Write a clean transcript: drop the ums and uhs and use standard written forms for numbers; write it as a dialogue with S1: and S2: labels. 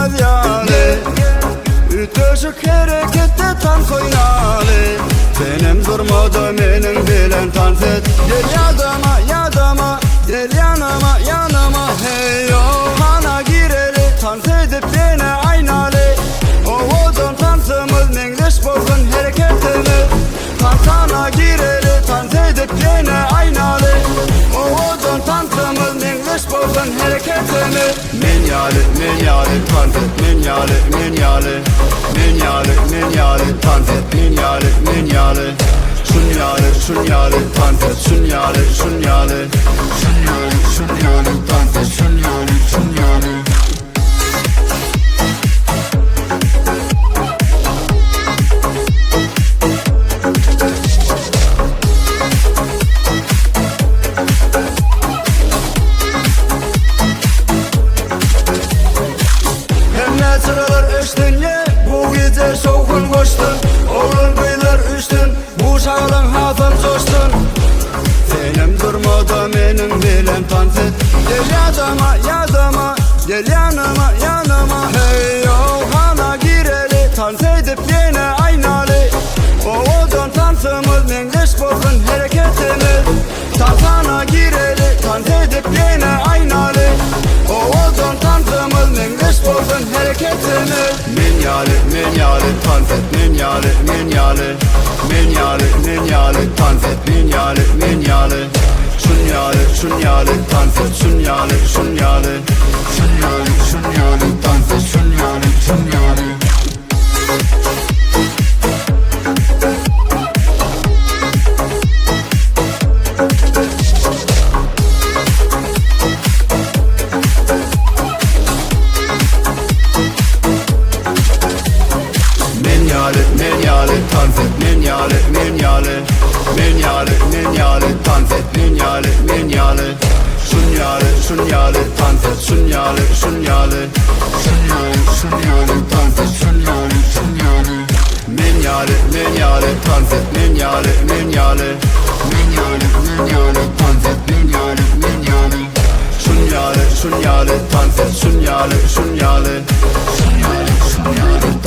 S1: medyale Ütleşik harekette dans oynalı Benim durmadı menin bilen dans et Gel yadıma yadıma Gel yanıma yanıma Hey yo bana gireli Dans edip yine aynalı Oğudun dansımız mengliş bozun hareketini Dansana gireli Dans edip yine aynalı Oğudun dansımız mengliş bozun hareketini Menyali menyali dans et Menyali menyali Menyali menyali dans et Menyali menyali Şunyali şunyali dans et Şunyali şunyali Şunyali şunyali dans et Şunyali şunyali Sıralar içtin ye bu gece soğukun koştun Oğlun kıyılar üçtün bu şağılın hazın coştun Senim durmadı menin bilen dans et Gel yadıma yadıma Gel yanıma yanıma Hey yo hana gireli Dans edip yine aynalı Oğudun dansımız mengliş bozun hareketimiz Dansana gireli Dans edip yine aynalı Oğudun dansımız mengliş bozun hareketimiz Menyali menyali dans et Menyali menyali Menyali menyali dans et Menyali menyali Şunyali şunyali dans et Şunyali şunyali Şunyali şunyali dans et Şunyali şunyali Menyali dans et Menyali menyali Menyali menyali dans et Menyali menyali Şunyali şunyali dans et Şunyali şunyali Şunyali şunyali dans et Şunyali şunyali Menyali menyali dans et Menyali menyali Menyali menyali dans et Menyali menyali Şunyali şunyali dans et Şunyali şunyali Şunyali şunyali